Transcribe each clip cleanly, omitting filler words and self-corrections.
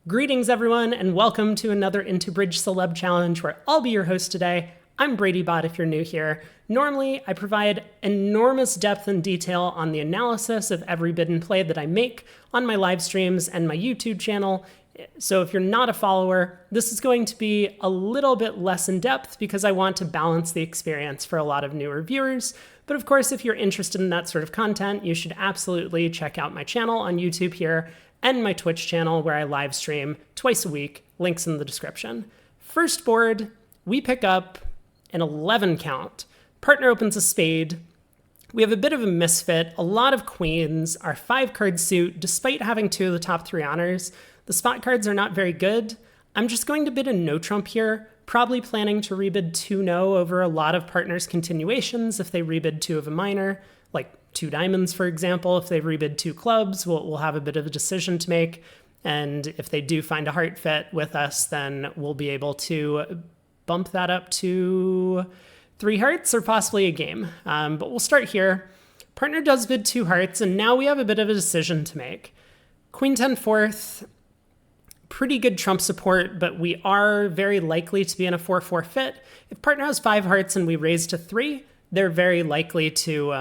Greetings, everyone, and welcome to another Into Bridge Celeb Challenge where I'll be your host today. I'm BradyBot if you're new here. Normally, I provide enormous depth and detail on the analysis of every bid and play that I make on my live streams and my YouTube channel. So if you're not a follower, this is going to be a little bit less in depth because I want to balance the experience for a lot of newer viewers. But of course, if you're interested in that sort of content, you should absolutely check out my channel on YouTube here and my Twitch channel where I live stream twice a week, links in the description. First board, we pick up an 11 count. Partner opens a spade. We have a bit of a misfit, a lot of queens, our 5-card suit, despite having 2 of the top 3 honors. The spot cards are not very good. I'm just going to bid a no trump here, probably planning to rebid 2 no over a lot of partners' continuations if they rebid 2 of a minor, like 2 diamonds, for example. If they rebid 2 clubs, we'll have a bit of a decision to make. And if they do find a heart fit with us, then we'll be able to bump that up to 3 hearts or possibly a game. But we'll start here. Partner does bid 2 hearts, and now we have a bit of a decision to make. Queen 10 fourth, pretty good trump support, but we are very likely to be in a 4-4 fit. If partner has 5 hearts and we raise to 3, they're very likely to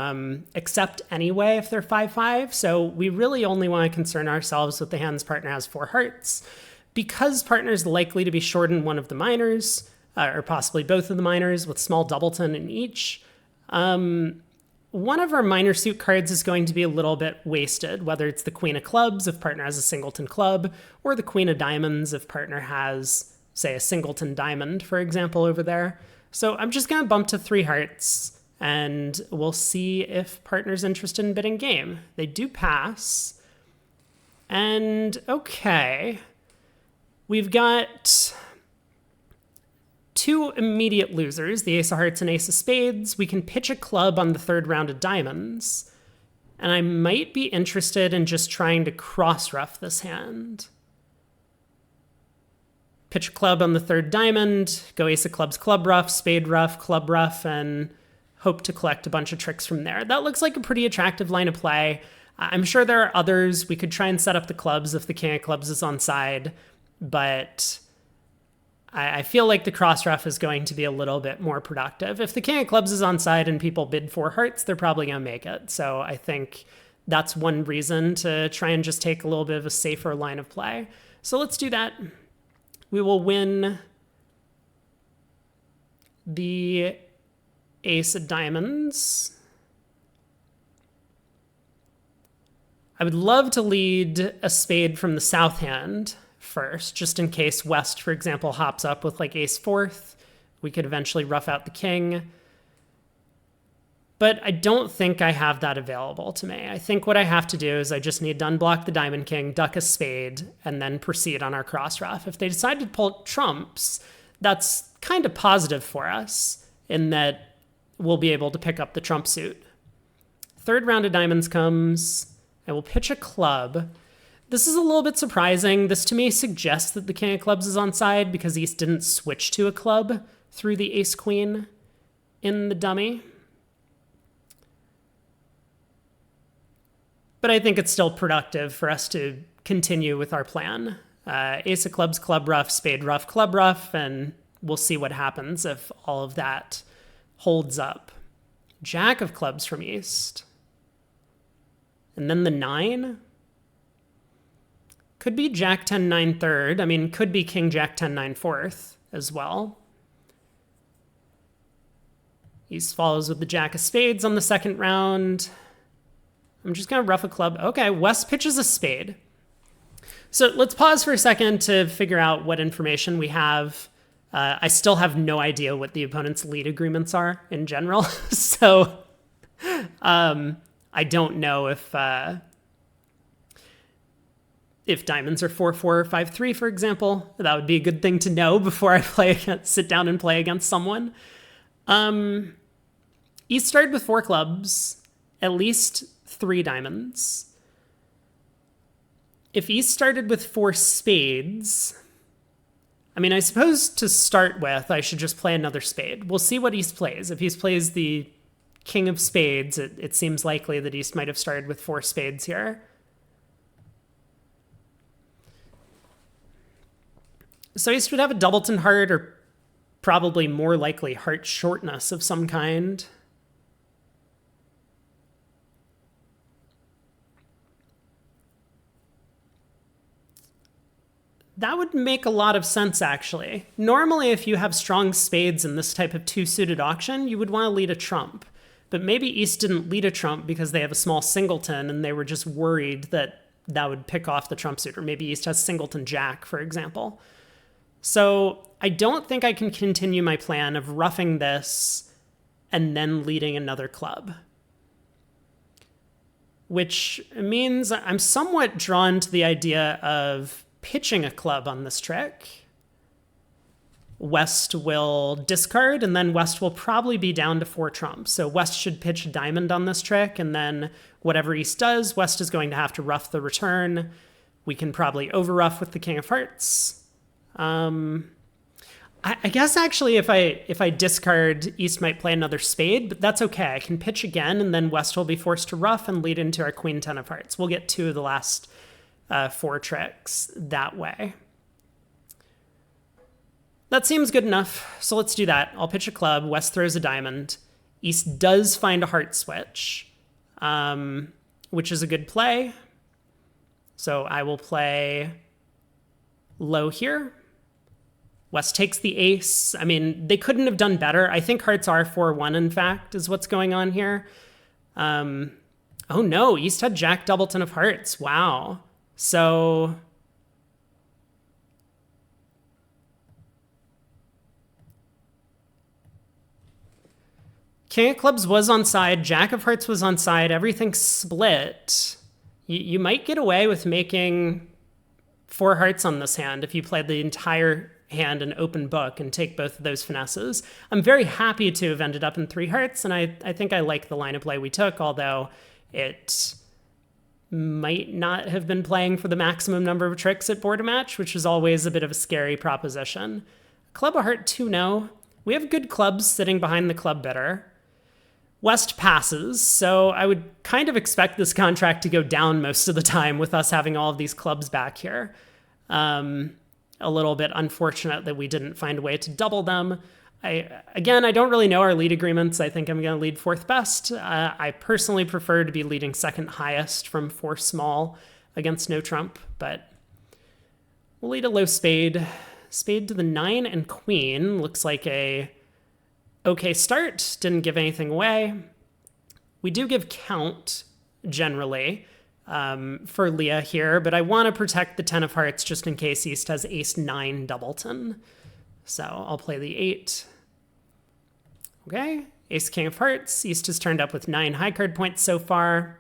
accept anyway if they're 5-5. So we really only want to concern ourselves with the hands partner has 4 hearts. Because partner's likely to be short in one of the minors, or possibly both of the minors with small doubleton in each, one of our minor suit cards is going to be a little bit wasted, whether it's the queen of clubs if partner has a singleton club, or the queen of diamonds if partner has, say, a singleton diamond, for example, over there. So I'm just going to bump to 3 hearts, and we'll see if partner's interested in bidding game. They do pass. And okay, we've got 2 immediate losers, the ace of hearts and ace of spades. We can pitch a club on the 3rd round of diamonds. And I might be interested in just trying to cross-ruff this hand. Pitch a club on the 3rd diamond, go ace of clubs, club ruff, spade ruff, club ruff, and hope to collect a bunch of tricks from there. That looks like a pretty attractive line of play. I'm sure there are others. We could try and set up the clubs if the king of clubs is on side, but I feel like the cross ruff is going to be a little bit more productive. If the king of clubs is on side and people bid 4 hearts, they're probably going to make it. So I think that's one reason to try and just take a little bit of a safer line of play. So let's do that. We will win the ace of diamonds. I would love to lead a spade from the south hand first, just in case West, for example, hops up with like ace 4th. We could eventually rough out the king. But I don't think I have that available to me. I think what I have to do is I just need to unblock the diamond king, duck a spade, and then proceed on our cross ruff. If they decide to pull trumps, that's kind of positive for us in that we'll be able to pick up the trump suit. 3rd round of diamonds comes. I will pitch a club. This is a little bit surprising. This to me suggests that the king of clubs is on side because East didn't switch to a club through the ace queen in the dummy. But I think it's still productive for us to continue with our plan. Ace of clubs, club ruff, spade ruff, club ruff, and we'll see what happens if all of that holds up. Jack of clubs from East. And then the 9. Could be Jack 10 9 3rd. I mean, could be King Jack 10 9 4th as well. East follows with the Jack of spades on the 2nd round. I'm just going to ruff a club. Okay, West pitches a spade. So let's pause for a second to figure out what information we have. I still have no idea what the opponent's lead agreements are in general. So I don't know if diamonds are 4-4 or 5-3, for example. That would be a good thing to know before I sit down and play against someone. East started with 4 clubs, at least 3 diamonds. If East started with 4 spades, I mean, I suppose to start with, I should just play another spade. We'll see what East plays. If East plays the king of spades, it seems likely that East might have started with 4 spades here. So East would have a doubleton heart, or probably more likely heart shortness of some kind. That would make a lot of sense, actually. Normally, if you have strong spades in this type of two-suited auction, you would want to lead a trump. But maybe East didn't lead a trump because they have a small singleton and they were just worried that that would pick off the trump suit. Or maybe East has singleton jack, for example. So I don't think I can continue my plan of roughing this and then leading another club. Which means I'm somewhat drawn to the idea of pitching a club on this trick. West will discard, and then West will probably be down to 4 trumps. So West should pitch a diamond on this trick, and then whatever East does, West is going to have to rough the return. We can probably over-rough with the King of Hearts. I guess actually if I discard, East might play another spade, but that's okay. I can pitch again, and then West will be forced to rough and lead into our Queen 10 of Hearts. We'll get 2 of the last 4 tricks that way. That seems good enough, so let's do that. I'll pitch a club, West throws a diamond. East does find a heart switch, which is a good play. So I will play low here. West takes the ace. I mean, they couldn't have done better. I think hearts are 4-1, in fact, is what's going on here. Oh no, East had Jack doubleton of hearts. Wow. So King of Clubs was on side, Jack of Hearts was on side, everything split. You might get away with making 4 hearts on this hand if you played the entire hand an open book and take both of those finesses. I'm very happy to have ended up in 3 hearts, and I think I like the line of play we took, although it might not have been playing for the maximum number of tricks at board match, which is always a bit of a scary proposition. Club of Heart 2-no. We have good clubs sitting behind the club bidder. West passes, so I would kind of expect this contract to go down most of the time with us having all of these clubs back here. A little bit unfortunate that we didn't find a way to double them. I don't really know our lead agreements. I think I'm going to lead 4th best. I personally prefer to be leading 2nd highest from 4 small against no trump, but we'll lead a low spade. Spade to the 9 and queen. Looks like a okay start. Didn't give anything away. We do give count generally for Leah here, but I want to protect the 10 of hearts just in case East has ace 9 doubleton. So I'll play the 8. Okay, ace king of hearts. East has turned up with 9 high card points so far.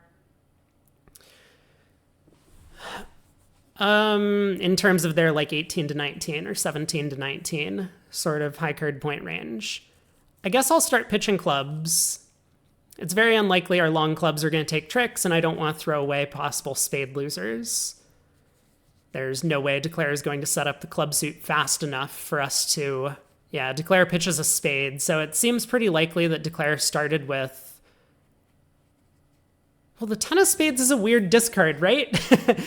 In terms of their like 18 to 19 or 17 to 19 sort of high card point range. I guess I'll start pitching clubs. It's very unlikely our long clubs are going to take tricks, and I don't want to throw away possible spade losers. There's no way Declare is going to set up the club suit fast enough for us to... Yeah, Declare pitches a spade, so it seems pretty likely that Declare started with... Well, the 10 of spades is a weird discard, right?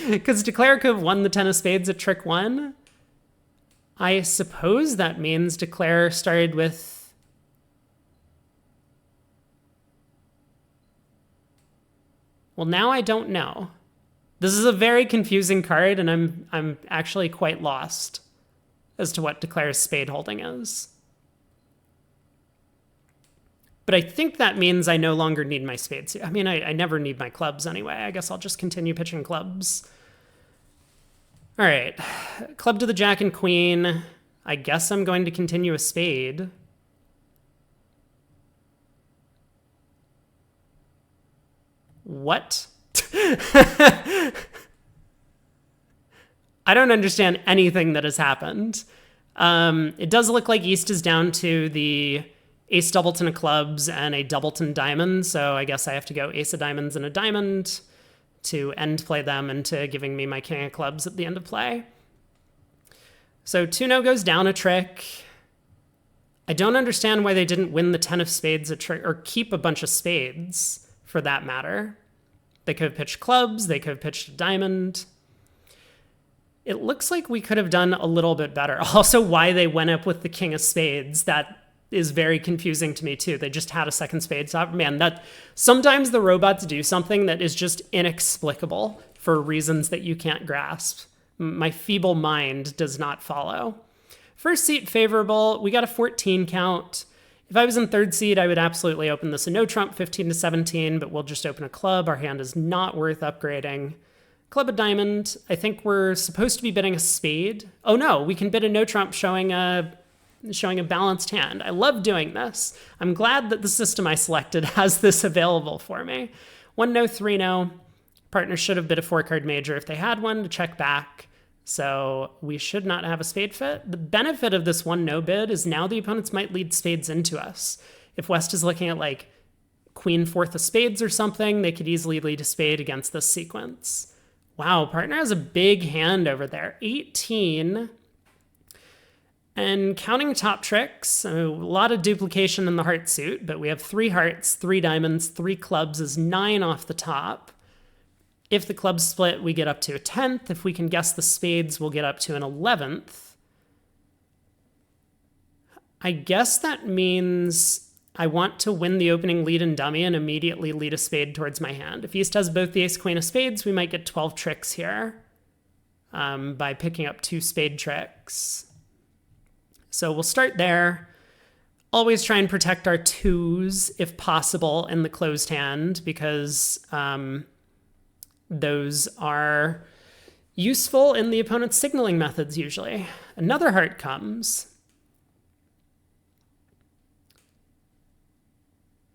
Because Declare could have won the 10 of spades at trick 1. I suppose that means Declare started with... Well, now I don't know. This is a very confusing card, and I'm actually quite lost as to what Declare's spade holding is. But I think that means I no longer need my spades. I mean, I never need my clubs anyway. I guess I'll just continue pitching clubs. All right, club to the jack and queen. I guess I'm going to continue a spade. What? I don't understand anything that has happened. It does look like East is down to the ace doubleton of clubs and a doubleton diamond, so I guess I have to go ace of diamonds and a diamond to end play them into giving me my king of clubs at the end of play. So 2-no goes down a trick. I don't understand why they didn't win the 10 of spades a trick, or keep a bunch of spades for that matter. They could have pitched clubs, they could have pitched a diamond. It looks like we could have done a little bit better. Also, why they went up with the king of spades, that is very confusing to me too. They just had a second spade top. Man, that sometimes the robots do something that is just inexplicable for reasons that you can't grasp. My feeble mind does not follow. First seat favorable, we got a 14 count. If I was in third seat, I would absolutely open this a no trump, 15 to 17, but we'll just open a club. Our hand is not worth upgrading. Club a diamond. I think we're supposed to be bidding a spade. Oh no, we can bid a no trump showing a balanced hand. I love doing this. I'm glad that the system I selected has this available for me. 1 no, 3 no. Partner should have bid a 4-card major if they had one to check back. So we should not have a spade fit. The benefit of this 1 no bid is now the opponents might lead spades into us. If West is looking at like queen 4th of spades or something, they could easily lead a spade against this sequence. Wow, partner has a big hand over there. 18. And counting top tricks, a lot of duplication in the heart suit, but we have 3 hearts, 3 diamonds, 3 clubs is 9 off the top. If the clubs split, we get up to a 10th. If we can guess the spades, we'll get up to an 11th. I guess that means I want to win the opening lead in dummy and immediately lead a spade towards my hand. If East has both the ace queen of spades, we might get 12 tricks here by picking up 2 spade tricks. So we'll start there. Always try and protect our 2s if possible in the closed hand, because those are useful in the opponent's signaling methods usually. Another heart comes.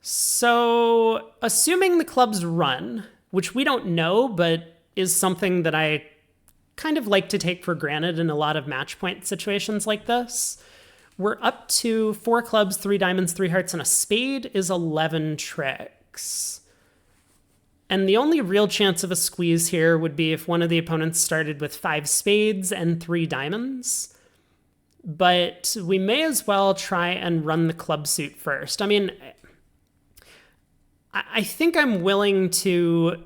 So assuming the clubs run, which we don't know, but is something that I kind of like to take for granted in a lot of match point situations like this, we're up to 4 clubs, 3 diamonds, 3 hearts, and a spade is 11 tricks. And the only real chance of a squeeze here would be if one of the opponents started with 5 spades and 3 diamonds. But we may as well try and run the club suit first. I mean, I think I'm willing to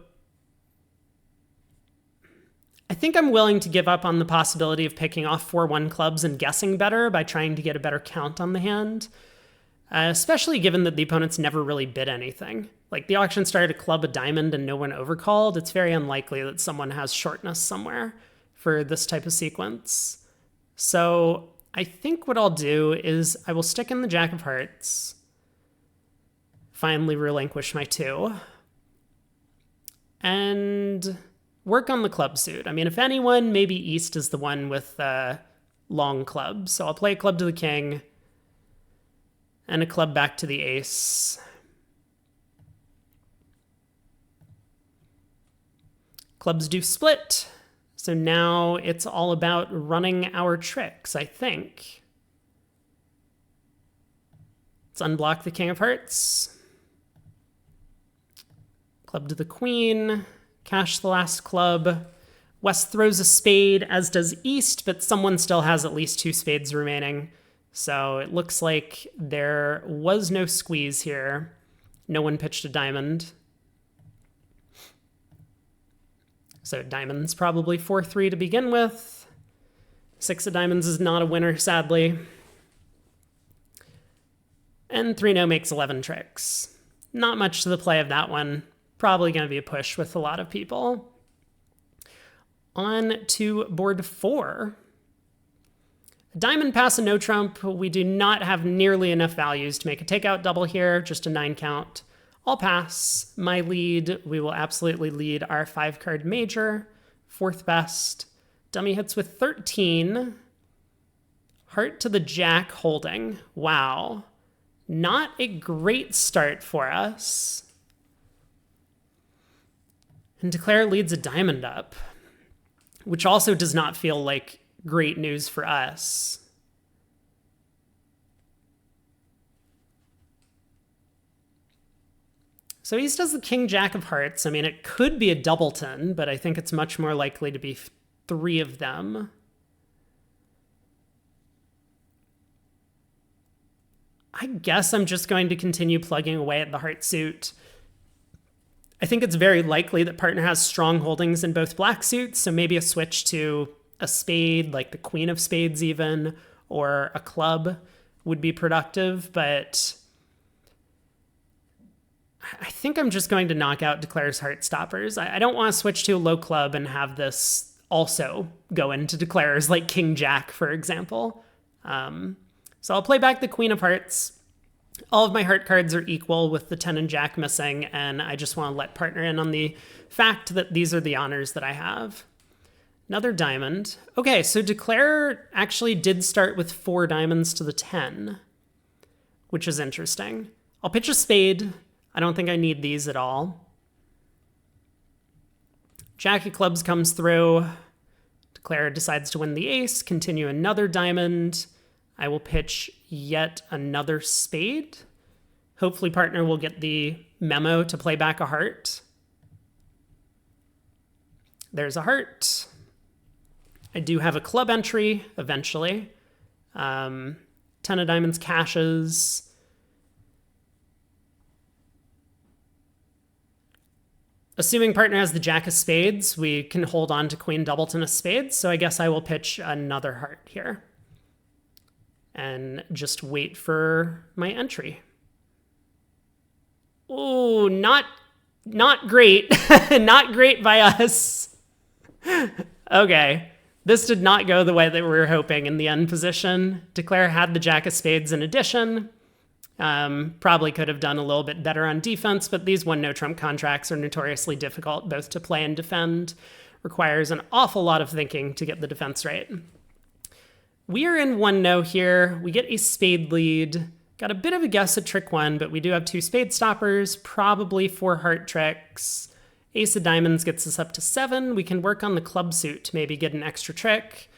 give up on the possibility of picking off 4-1 clubs and guessing better by trying to get a better count on the hand, especially given that the opponents never really bid anything. Like the auction started a club, a diamond, and no one overcalled. It's very unlikely that someone has shortness somewhere for this type of sequence. So I think what I'll do is I will stick in the jack of hearts, finally relinquish my 2, and work on the club suit. I mean, if anyone, maybe East is the one with long clubs. So I'll play a club to the king and a club back to the ace. Clubs do split. So now it's all about running our tricks, I think. Let's unblock the king of hearts. Club to the queen. Cash the last club. West throws a spade, as does East, but someone still has at least 2 spades remaining. So it looks like there was no squeeze here. No one pitched a diamond. So diamonds probably 4-3 to begin with. 6 of diamonds is not a winner, sadly. And 3-no makes 11 tricks. Not much to the play of that one. Probably going to be a push with a lot of people. On to board 4. Diamond pass a no trump. We do not have nearly enough values to make a takeout double here, just a 9 count. I'll pass. My lead, we will absolutely lead our 5-card major. 4th best. Dummy hits with 13. Heart to the jack holding. Wow. Not a great start for us. And Declare leads a diamond up, which also does not feel like great news for us. So East does the king jack of hearts. I mean, it could be a doubleton, but I think it's much more likely to be 3 of them. I guess I'm just going to continue plugging away at the heart suit. I think it's very likely that partner has strong holdings in both black suits, so maybe a switch to a spade, like the queen of spades even, or a club would be productive, but I think I'm just going to knock out Declare's Heartstoppers. I don't want to switch to a low club and have this also go into Declare's, like King Jack, for example. So I'll play back the Queen of Hearts. All of my heart cards are equal with the 10 and Jack missing, and I just want to let partner in on the fact that these are the honors that I have. Another diamond. Okay, so Declare actually did start with 4 diamonds to the 10, which is interesting. I'll pitch a spade. I don't think I need these at all. Jack of clubs comes through. Declare decides to win the ace, continue another diamond. I will pitch yet another spade. Hopefully partner will get the memo to play back a heart. There's a heart. I do have a club entry eventually. 10 of diamonds cashes. Assuming partner has the Jack of spades, we can hold on to Queen Doubleton of spades, so I guess I will pitch another heart here. And just wait for my entry. Oh, not great. Not great by us. Okay. This did not go the way that we were hoping in the end position. Declare had the Jack of spades in addition. Probably could have done a little bit better on defense, but these 1-no-trump contracts are notoriously difficult both to play and defend. Requires an awful lot of thinking to get the defense right. We are in 1-no here. We get a spade lead. Got a bit of a guess at trick 1, but we do have 2 spade stoppers, probably 4 heart tricks. Ace of diamonds gets us up to 7. We can work on the club suit to maybe get an extra trick,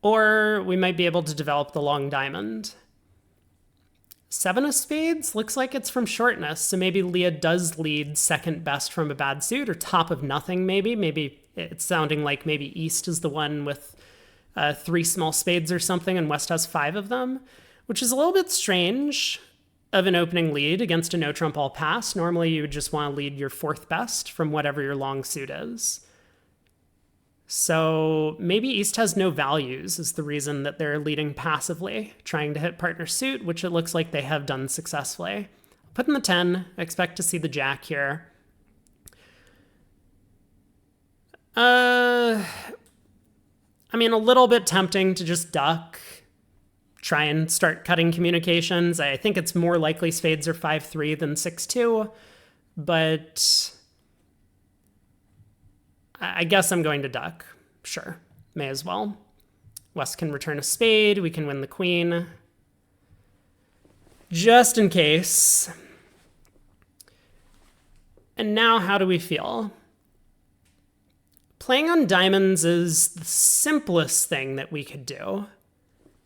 or we might be able to develop the long diamond. 7 of spades looks like it's from shortness, so maybe Leah does lead second best from a bad suit, or top of nothing maybe. Maybe it's sounding like maybe East is the one with 3 small spades or something, and West has 5 of them, which is a little bit strange of an opening lead against a no-trump all pass. Normally you would just want to lead your 4th best from whatever your long suit is. So maybe East has no values is the reason that they're leading passively, trying to hit partner suit, which it looks like they have done successfully. Put in the 10, I expect to see the Jack here. I mean, a little bit tempting to just duck, try and start cutting communications. I think it's more likely spades are 5-3 than 6-2, but I guess I'm going to duck. Sure, may as well. West can return a spade. We can win the queen. Just in case. And now how do we feel? Playing on diamonds is the simplest thing that we could do.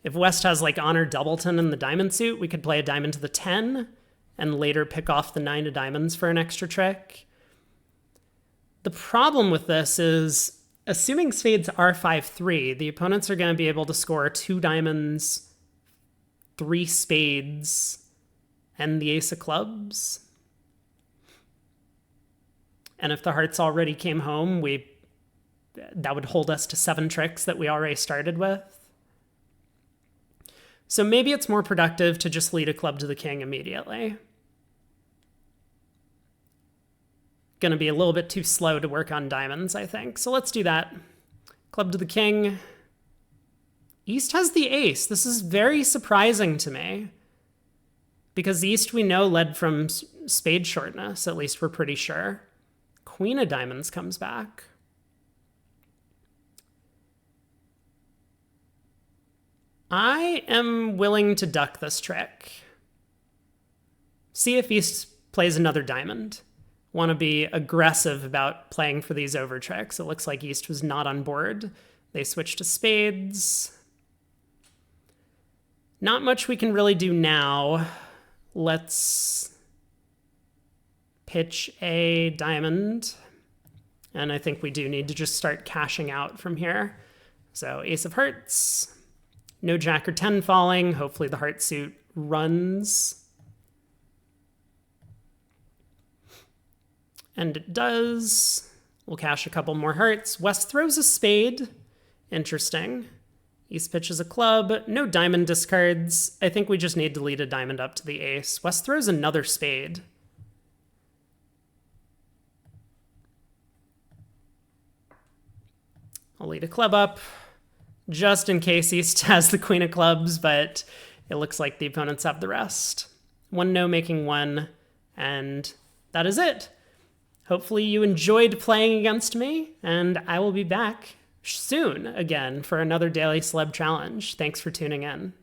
If West has like honor Doubleton in the diamond suit, we could play a diamond to the 10 and later pick off the 9 of diamonds for an extra trick. The problem with this is, assuming spades are 5-3, the opponents are going to be able to score 2 diamonds, 3 spades, and the ace of clubs. And if the hearts already came home, that would hold us to 7 tricks that we already started with. So maybe it's more productive to just lead a club to the king immediately. Going to be a little bit too slow to work on diamonds, I think. So let's do that. Club to the king. East has the ace. This is very surprising to me, because East we know led from spade shortness, at least we're pretty sure. Queen of diamonds comes back. I am willing to duck this trick. See if East plays another diamond. Want to be aggressive about playing for these over tricks. It looks like East was not on board. They switched to spades. Not much we can really do now. Let's pitch a diamond. And I think we do need to just start cashing out from here. So ace of hearts. No Jack or 10 falling. Hopefully the heart suit runs. And it does. We'll cash a couple more hearts. West throws a spade. Interesting. East pitches a club. No diamond discards. I think we just need to lead a diamond up to the ace. West throws another spade. I'll lead a club up, just in case East has the queen of clubs, but it looks like the opponents have the rest. 1-0 making 1, and that is it. Hopefully you enjoyed playing against me, and I will be back soon again for another Daily Celeb Challenge. Thanks for tuning in.